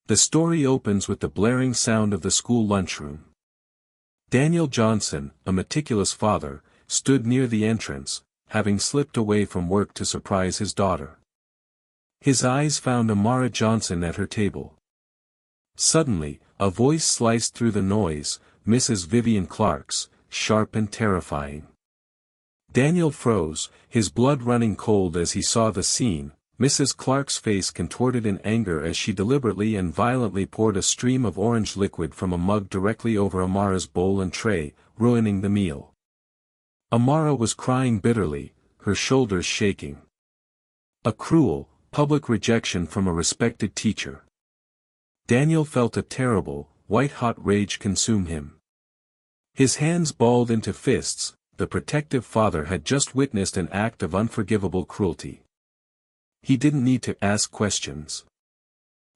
The story opens with the blaring sound of the school lunchroom. Daniel Johnson, a meticulous father, stood near the entrance, having slipped away from work to surprise his daughter. His eyes found Amara Johnson at her table. Suddenly, a voice sliced through the noise, Mrs. Vivian Clark's, sharp and terrifying. Daniel froze, his blood running cold as he saw the scene. Mrs. Clark's face contorted in anger as she deliberately and violently poured a stream of orange liquid from a mug directly over Amara's bowl and tray, ruining the meal. Amara was crying bitterly, her shoulders shaking. A cruel, public rejection from a respected teacher. Daniel felt a terrible, white-hot rage consume him. His hands balled into fists. The protective father had just witnessed an act of unforgivable cruelty. He didn't need to ask questions.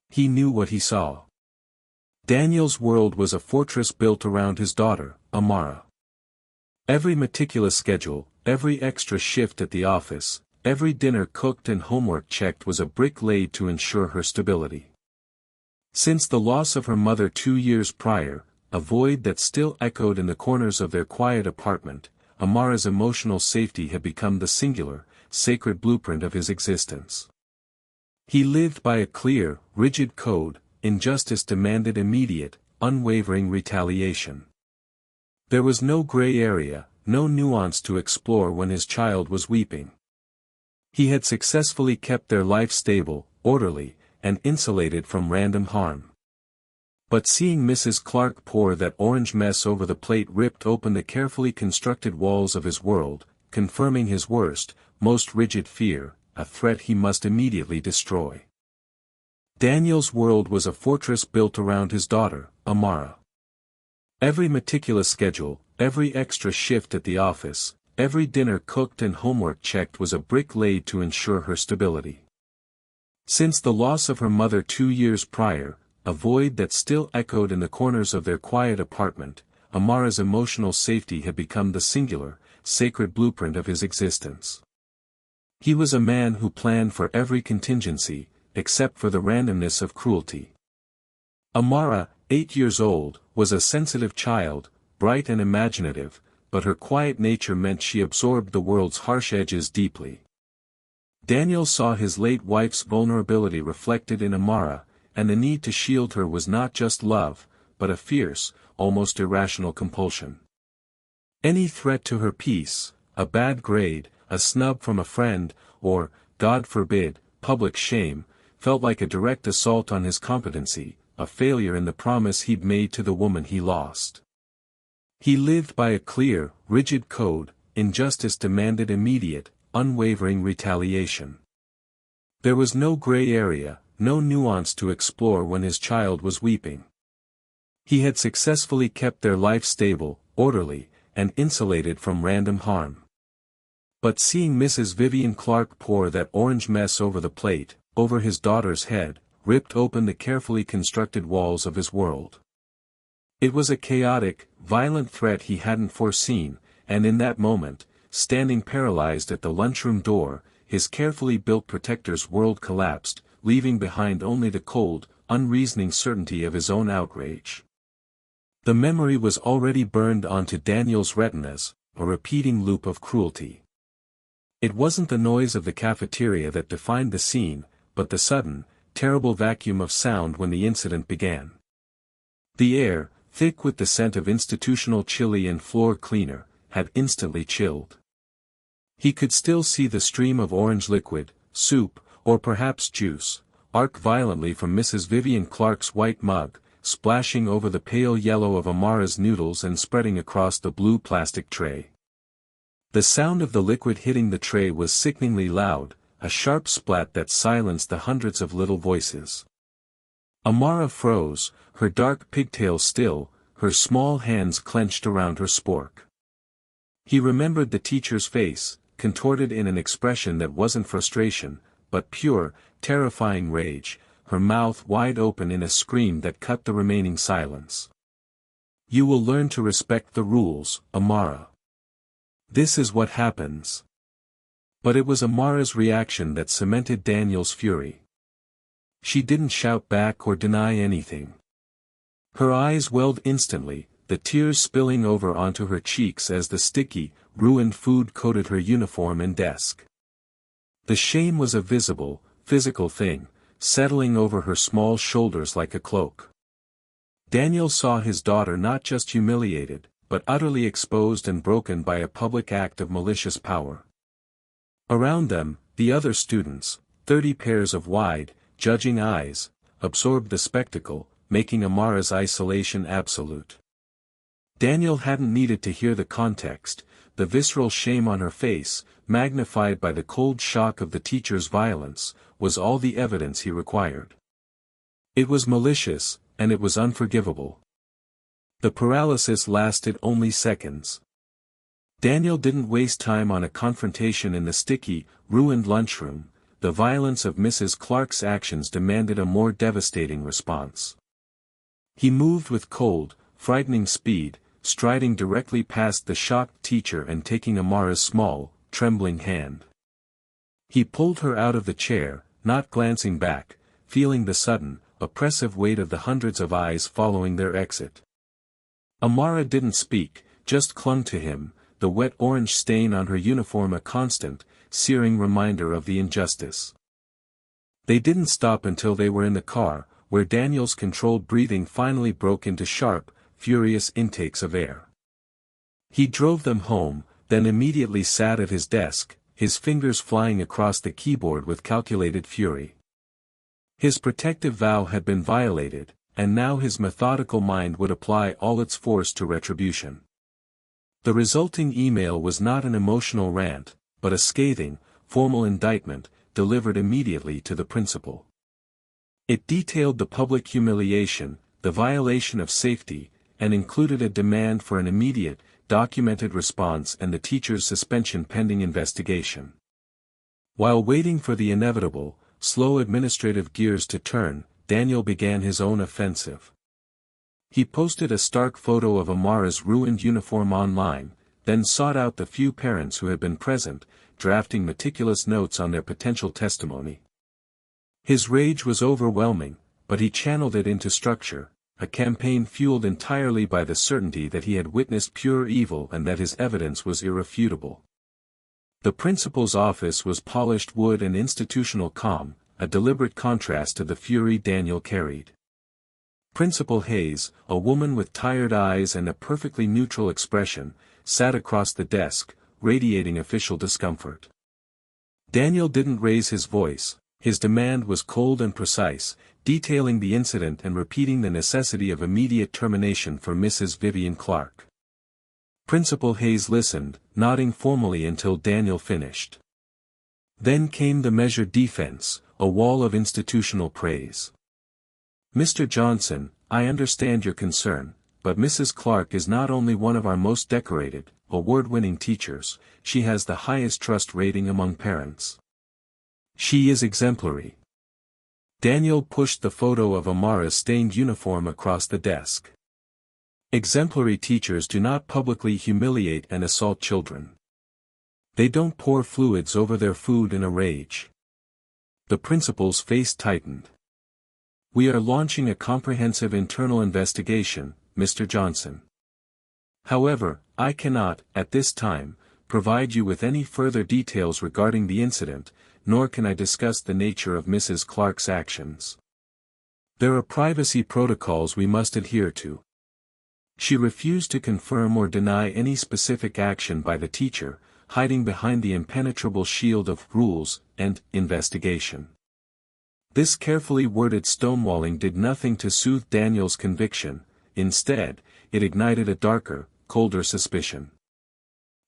He knew what he saw. Daniel's world was a fortress built around his daughter, Amara. Every meticulous schedule, every extra shift at the office, every dinner cooked and homework checked was a brick laid to ensure her stability. Since the loss of her mother 2 years prior, a void that still echoed in the corners of their quiet apartment, Amara's emotional safety had become the singular, sacred blueprint of his existence. He lived by a clear, rigid code. Injustice demanded immediate, unwavering retaliation. There was no gray area, no nuance to explore when his child was weeping. He had successfully kept their life stable, orderly, and insulated from random harm. But seeing Mrs. Clark pour that orange mess over the plate ripped open the carefully constructed walls of his world, confirming his worst, most rigid fear, a threat he must immediately destroy. Daniel's world was a fortress built around his daughter, Amara. Every meticulous schedule, every extra shift at the office, every dinner cooked and homework checked was a brick laid to ensure her stability. Since the loss of her mother 2 years prior, a void that still echoed in the corners of their quiet apartment, Amara's emotional safety had become the singular, sacred blueprint of his existence. He was a man who planned for every contingency, except for the randomness of cruelty. Amara, 8 years old, was a sensitive child, bright and imaginative, but her quiet nature meant she absorbed the world's harsh edges deeply. Daniel saw his late wife's vulnerability reflected in Amara, and the need to shield her was not just love, but a fierce, almost irrational compulsion. Any threat to her peace, a bad grade, a snub from a friend, or, God forbid, public shame, felt like a direct assault on his competency, a failure in the promise he'd made to the woman he lost. He lived by a clear, rigid code. Injustice demanded immediate, unwavering retaliation. There was no gray area, no nuance to explore when his child was weeping. He had successfully kept their life stable, orderly, and insulated from random harm. But seeing Mrs. Vivian Clark pour that orange mess over the plate, over his daughter's head, ripped open the carefully constructed walls of his world. It was a chaotic, violent threat he hadn't foreseen, and in that moment, standing paralyzed at the lunchroom door, his carefully built protector's world collapsed, leaving behind only the cold, unreasoning certainty of his own outrage. The memory was already burned onto Daniel's retinas, a repeating loop of cruelty. It wasn't the noise of the cafeteria that defined the scene, but the sudden, terrible vacuum of sound when the incident began. The air, thick with the scent of institutional chili and floor cleaner, had instantly chilled. He could still see the stream of orange liquid, soup, or perhaps juice, arc violently from Mrs. Vivian Clark's white mug, splashing over the pale yellow of Amara's noodles and spreading across the blue plastic tray. The sound of the liquid hitting the tray was sickeningly loud, a sharp splat that silenced the hundreds of little voices. Amara froze, her dark pigtails still, her small hands clenched around her spork. He remembered the teacher's face, contorted in an expression that wasn't frustration, but pure, terrifying rage, her mouth wide open in a scream that cut the remaining silence. "You will learn to respect the rules, Amara. This is what happens." But it was Amara's reaction that cemented Daniel's fury. She didn't shout back or deny anything. Her eyes welled instantly, the tears spilling over onto her cheeks as the sticky, ruined food coated her uniform and desk. The shame was a visible, physical thing, settling over her small shoulders like a cloak. Daniel saw his daughter not just humiliated, but utterly exposed and broken by a public act of malicious power. Around them, the other students, 30 pairs of wide, judging eyes, absorbed the spectacle, making Amara's isolation absolute. Daniel hadn't needed to hear the context, the visceral shame on her face, magnified by the cold shock of the teacher's violence, was all the evidence he required. It was malicious, and it was unforgivable. The paralysis lasted only seconds. Daniel didn't waste time on a confrontation in the sticky, ruined lunchroom. The violence of Mrs. Clark's actions demanded a more devastating response. He moved with cold, frightening speed, striding directly past the shocked teacher and taking Amara's small, trembling hand. He pulled her out of the chair, not glancing back, feeling the sudden, oppressive weight of the hundreds of eyes following their exit. Amara didn't speak, just clung to him, the wet orange stain on her uniform a constant, searing reminder of the injustice. They didn't stop until they were in the car, where Daniel's controlled breathing finally broke into sharp, furious intakes of air. He drove them home, then immediately sat at his desk, his fingers flying across the keyboard with calculated fury. His protective vow had been violated, and now his methodical mind would apply all its force to retribution. The resulting email was not an emotional rant, but a scathing, formal indictment, delivered immediately to the principal. It detailed the public humiliation, the violation of safety, and included a demand for an immediate, documented response and the teacher's suspension pending investigation. While waiting for the inevitable, slow administrative gears to turn, Daniel began his own offensive. He posted a stark photo of Amara's ruined uniform online, then sought out the few parents who had been present, drafting meticulous notes on their potential testimony. His rage was overwhelming, but he channeled it into structure, a campaign fueled entirely by the certainty that he had witnessed pure evil and that his evidence was irrefutable. The principal's office was polished wood and institutional calm, a deliberate contrast to the fury Daniel carried. Principal Hayes, a woman with tired eyes and a perfectly neutral expression, sat across the desk, radiating official discomfort. Daniel didn't raise his voice, his demand was cold and precise, detailing the incident and repeating the necessity of immediate termination for Mrs. Vivian Clark. Principal Hayes listened, nodding formally until Daniel finished. Then came the measured defense, a wall of institutional praise. Mr. Johnson, I understand your concern, but Mrs. Clark is not only one of our most decorated, award-winning teachers, she has the highest trust rating among parents. She is exemplary. Daniel pushed the photo of Amara's stained uniform across the desk. Exemplary teachers do not publicly humiliate and assault children. They don't pour fluids over their food in a rage. The principal's face tightened. We are launching a comprehensive internal investigation, Mr. Johnson. However, I cannot, at this time, provide you with any further details regarding the incident, nor can I discuss the nature of Mrs. Clark's actions. There are privacy protocols we must adhere to. She refused to confirm or deny any specific action by the teacher, hiding behind the impenetrable shield of rules and investigation. This carefully worded stonewalling did nothing to soothe Daniel's conviction, instead, it ignited a darker, colder suspicion.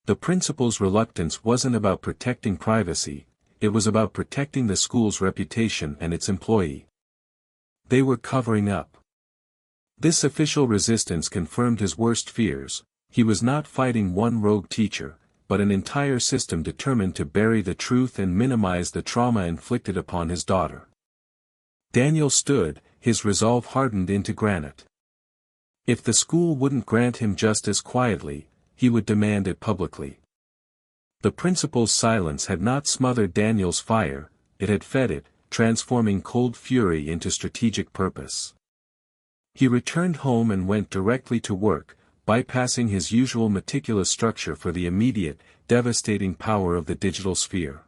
The principal's reluctance wasn't about protecting privacy, it was about protecting the school's reputation and its employee. They were covering up. This official resistance confirmed his worst fears. He was not fighting one rogue teacher, but an entire system determined to bury the truth and minimize the trauma inflicted upon his daughter. Daniel stood, his resolve hardened into granite. If the school wouldn't grant him justice quietly, he would demand it publicly. The principal's silence had not smothered Daniel's fire, it had fed it, transforming cold fury into strategic purpose. He returned home and went directly to work, bypassing his usual meticulous structure for the immediate, devastating power of the digital sphere.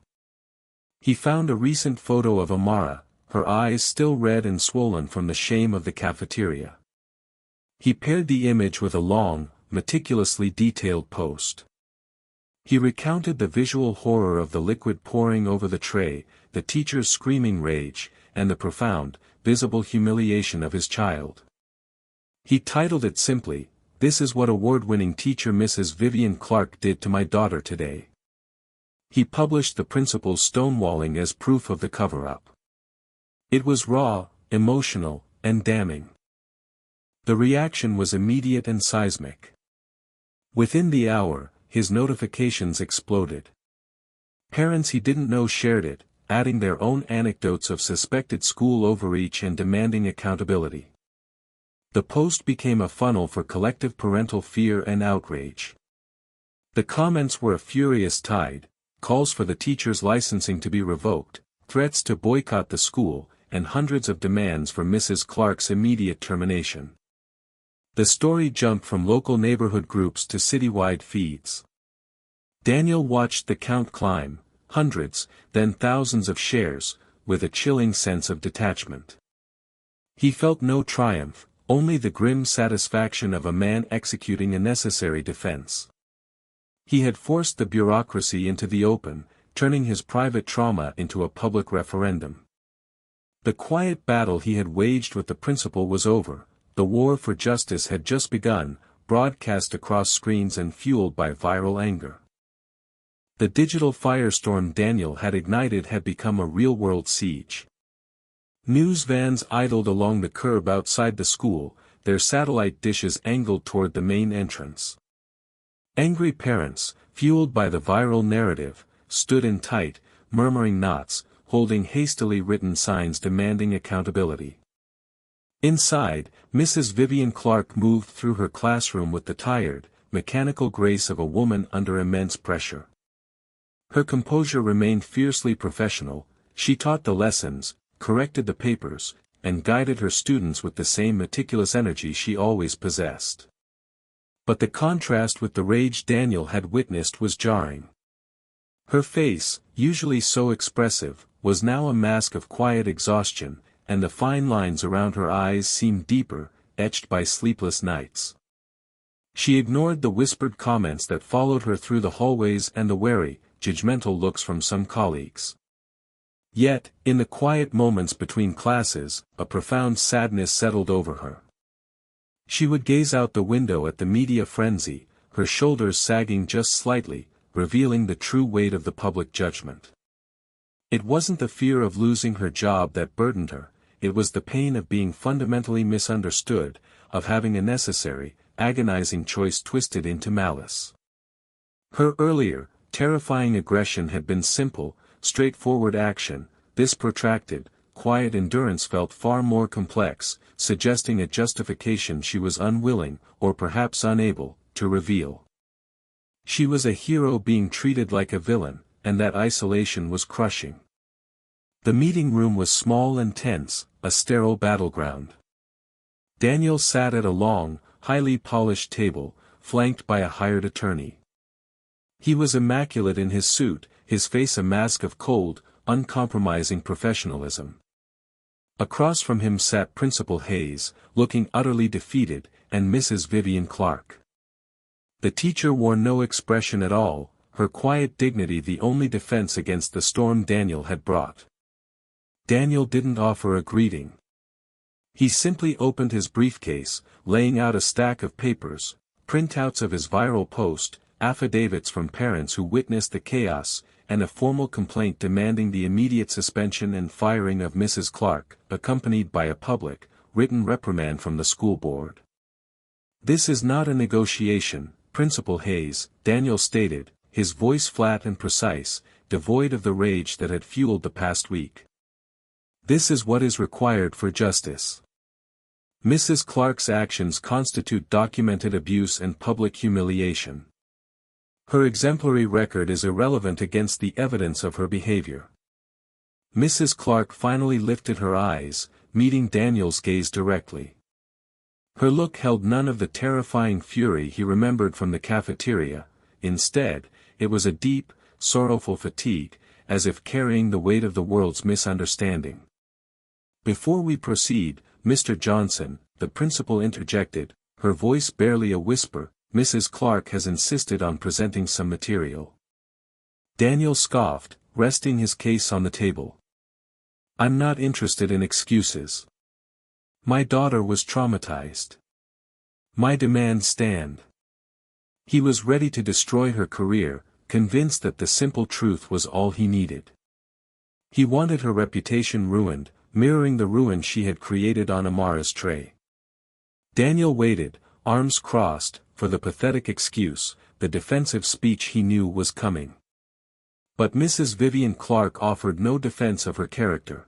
He found a recent photo of Amara, her eyes still red and swollen from the shame of the cafeteria. He paired the image with a long, meticulously detailed post. He recounted the visual horror of the liquid pouring over the tray, the teacher's screaming rage, and the profound, visible humiliation of his child. He titled it simply, "This is what award-winning teacher Mrs. Vivian Clark did to my daughter today." He published the principal's stonewalling as proof of the cover-up. It was raw, emotional, and damning. The reaction was immediate and seismic. Within the hour, his notifications exploded. Parents he didn't know shared it, adding their own anecdotes of suspected school overreach and demanding accountability. The post became a funnel for collective parental fear and outrage. The comments were a furious tide, calls for the teacher's licensing to be revoked, threats to boycott the school, and hundreds of demands for Mrs. Clark's immediate termination. The story jumped from local neighborhood groups to citywide feeds. Daniel watched the count climb, hundreds, then thousands of shares, with a chilling sense of detachment. He felt no triumph, only the grim satisfaction of a man executing a necessary defense. He had forced the bureaucracy into the open, turning his private trauma into a public referendum. The quiet battle he had waged with the principal was over, the war for justice had just begun, broadcast across screens and fueled by viral anger. The digital firestorm Daniel had ignited had become a real-world siege. News vans idled along the curb outside the school, their satellite dishes angled toward the main entrance. Angry parents, fueled by the viral narrative, stood in tight, murmuring knots, holding hastily written signs demanding accountability. Inside, Mrs. Vivian Clark moved through her classroom with the tired, mechanical grace of a woman under immense pressure. Her composure remained fiercely professional, she taught the lessons, corrected the papers, and guided her students with the same meticulous energy she always possessed. But the contrast with the rage Daniel had witnessed was jarring. Her face, usually so expressive, was now a mask of quiet exhaustion, and the fine lines around her eyes seemed deeper, etched by sleepless nights. She ignored the whispered comments that followed her through the hallways and the wary, judgmental looks from some colleagues. Yet, in the quiet moments between classes, a profound sadness settled over her. She would gaze out the window at the media frenzy, her shoulders sagging just slightly, revealing the true weight of the public judgment. It wasn't the fear of losing her job that burdened her, it was the pain of being fundamentally misunderstood, of having a necessary, agonizing choice twisted into malice. Her earlier, terrifying aggression had been simple, straightforward action. This protracted, quiet endurance felt far more complex, suggesting a justification she was unwilling, or perhaps unable, to reveal. She was a hero being treated like a villain, and that isolation was crushing. The meeting room was small and tense, a sterile battleground. Daniel sat at a long, highly polished table, flanked by a hired attorney. He was immaculate in his suit, his face a mask of cold, uncompromising professionalism. Across from him sat Principal Hayes, looking utterly defeated, and Mrs. Vivian Clark. The teacher wore no expression at all, her quiet dignity the only defense against the storm Daniel had brought. Daniel didn't offer a greeting. He simply opened his briefcase, laying out a stack of papers, printouts of his viral post, affidavits from parents who witnessed the chaos, and a formal complaint demanding the immediate suspension and firing of Mrs. Clark, accompanied by a public, written reprimand from the school board. "This is not a negotiation, Principal Hayes," Daniel stated, his voice flat and precise, devoid of the rage that had fueled the past week. "This is what is required for justice. Mrs. Clark's actions constitute documented abuse and public humiliation. Her exemplary record is irrelevant against the evidence of her behavior. Mrs. Clark finally lifted her eyes, meeting Daniel's gaze directly. Her look held none of the terrifying fury he remembered from the cafeteria. Instead, it was a deep, sorrowful fatigue, as if carrying the weight of the world's misunderstanding. "Before we proceed, Mr. Johnson," the principal interjected, her voice barely a whisper, "Mrs. Clark has insisted on presenting some material." Daniel scoffed, resting his case on the table. "I'm not interested in excuses. My daughter was traumatized. My demands stand." He was ready to destroy her career, convinced that the simple truth was all he needed. He wanted her reputation ruined, mirroring the ruin she had created on Amara's tray. Daniel waited, arms crossed, for the pathetic excuse, the defensive speech he knew was coming. But Mrs. Vivian Clark offered no defense of her character.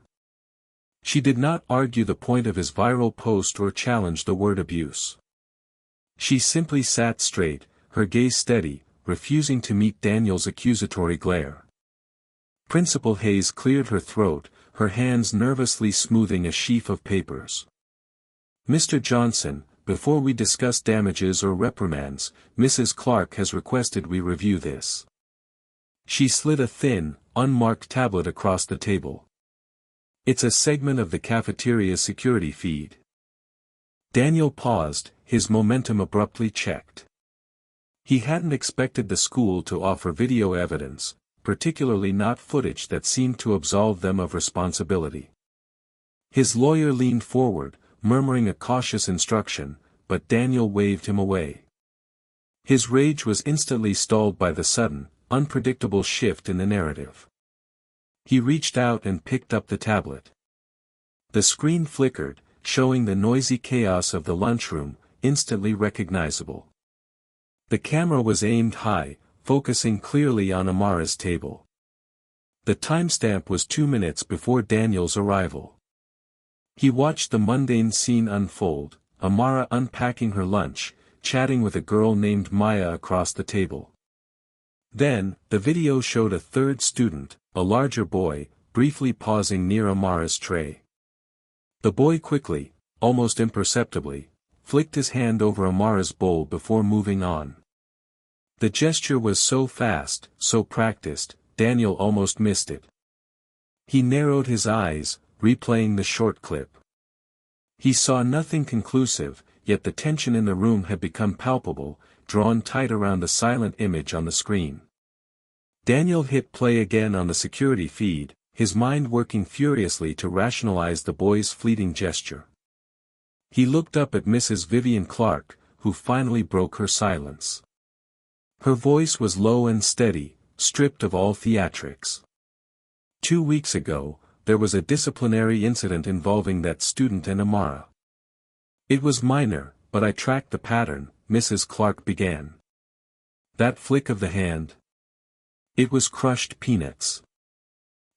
She did not argue the point of his viral post or challenge the word abuse. She simply sat straight, her gaze steady, refusing to meet Daniel's accusatory glare. Principal Hayes cleared her throat, her hands nervously smoothing a sheaf of papers. "Mr. Johnson, before we discuss damages or reprimands, Mrs. Clark has requested we review this." She slid a thin, unmarked tablet across the table. "It's a segment of the cafeteria's security feed." Daniel paused, his momentum abruptly checked. He hadn't expected the school to offer video evidence, particularly not footage that seemed to absolve them of responsibility. His lawyer leaned forward, murmuring a cautious instruction, but Daniel waved him away. His rage was instantly stalled by the sudden, unpredictable shift in the narrative. He reached out and picked up the tablet. The screen flickered, showing the noisy chaos of the lunchroom, instantly recognizable. The camera was aimed high, focusing clearly on Amara's table. The timestamp was 2 minutes before Daniel's arrival. He watched the mundane scene unfold, Amara unpacking her lunch, chatting with a girl named Maya across the table. Then, the video showed a third student, a larger boy, briefly pausing near Amara's tray. The boy quickly, almost imperceptibly, flicked his hand over Amara's bowl before moving on. The gesture was so fast, so practiced, Daniel almost missed it. He narrowed his eyes, replaying the short clip. He saw nothing conclusive, yet the tension in the room had become palpable, drawn tight around the silent image on the screen. Daniel hit play again on the security feed, his mind working furiously to rationalize the boy's fleeting gesture. He looked up at Mrs. Vivian Clark, who finally broke her silence. Her voice was low and steady, stripped of all theatrics. 2 weeks ago, there was a disciplinary incident involving that student and Amara. It was minor, but I tracked the pattern, Mrs. Clark began. That flick of the hand? It was crushed peanuts.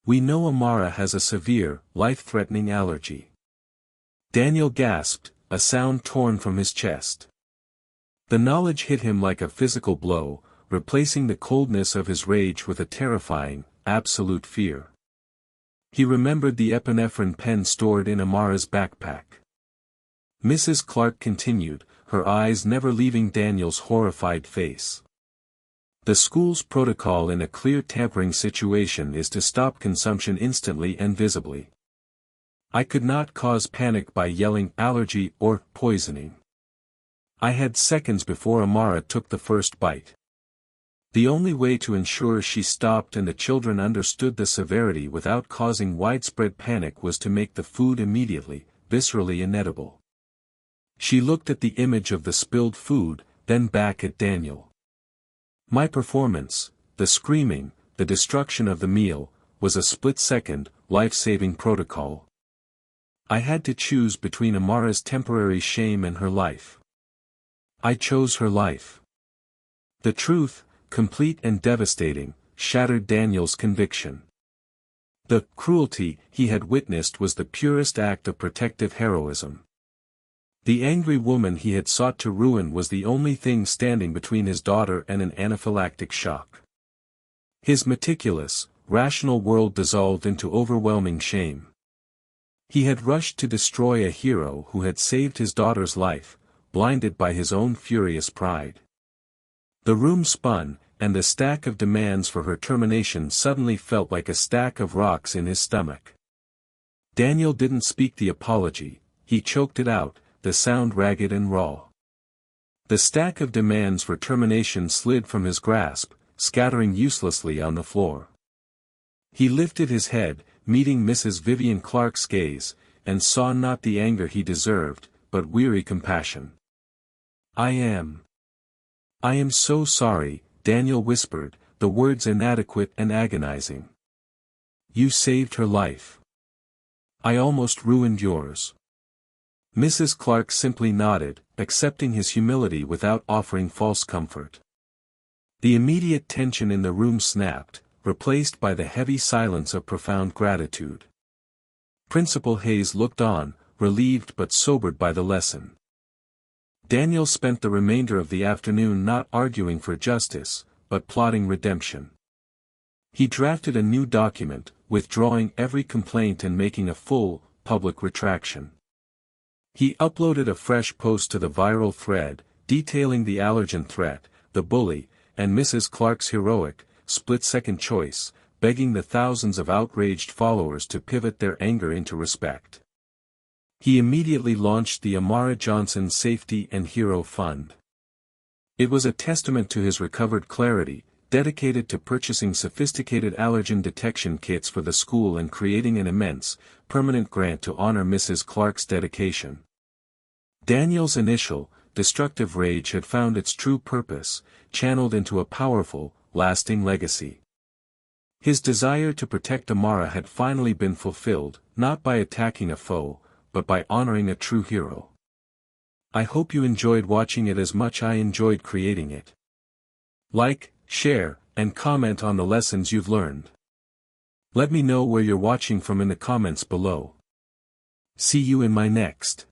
We know Amara has a severe, life-threatening allergy. Daniel gasped, a sound torn from his chest. The knowledge hit him like a physical blow, replacing the coldness of his rage with a terrifying, absolute fear. He remembered the epinephrine pen stored in Amara's backpack. Mrs. Clark continued, her eyes never leaving Daniel's horrified face. The school's protocol in a clear tampering situation is to stop consumption instantly and visibly. I could not cause panic by yelling allergy or poisoning. I had seconds before Amara took the first bite. The only way to ensure she stopped and the children understood the severity without causing widespread panic was to make the food immediately, viscerally inedible. She looked at the image of the spilled food, then back at Daniel. My performance, the screaming, the destruction of the meal, was a split-second, life-saving protocol. I had to choose between Amara's temporary shame and her life. I chose her life. The truth, complete and devastating, shattered Daniel's conviction. The cruelty he had witnessed was the purest act of protective heroism. The angry woman he had sought to ruin was the only thing standing between his daughter and an anaphylactic shock. His meticulous, rational world dissolved into overwhelming shame. He had rushed to destroy a hero who had saved his daughter's life, blinded by his own furious pride. The room spun, and the stack of demands for her termination suddenly felt like a stack of rocks in his stomach. Daniel didn't speak the apology, he choked it out, the sound ragged and raw. The stack of demands for termination slid from his grasp, scattering uselessly on the floor. He lifted his head, meeting Mrs. Vivian Clark's gaze, and saw not the anger he deserved, but weary compassion. I am so sorry," Daniel whispered, the words inadequate and agonizing. "You saved her life. I almost ruined yours." Mrs. Clark simply nodded, accepting his humility without offering false comfort. The immediate tension in the room snapped, replaced by the heavy silence of profound gratitude. Principal Hayes looked on, relieved but sobered by the lesson. Daniel spent the remainder of the afternoon not arguing for justice, but plotting redemption. He drafted a new document, withdrawing every complaint and making a full, public retraction. He uploaded a fresh post to the viral thread, detailing the allergen threat, the bully, and Mrs. Clark's heroic, split-second choice, begging the thousands of outraged followers to pivot their anger into respect. He immediately launched the Amara Johnson Safety and Hero Fund. It was a testament to his recovered clarity, dedicated to purchasing sophisticated allergen detection kits for the school and creating an immense, permanent grant to honor Mrs. Clark's dedication. Daniel's initial, destructive rage had found its true purpose, channeled into a powerful, lasting legacy. His desire to protect Amara had finally been fulfilled, not by attacking a foe, but by honoring a true hero. I hope you enjoyed watching it as much as I enjoyed creating it. Like, share, and comment on the lessons you've learned. Let me know where you're watching from in the comments below. See you in my next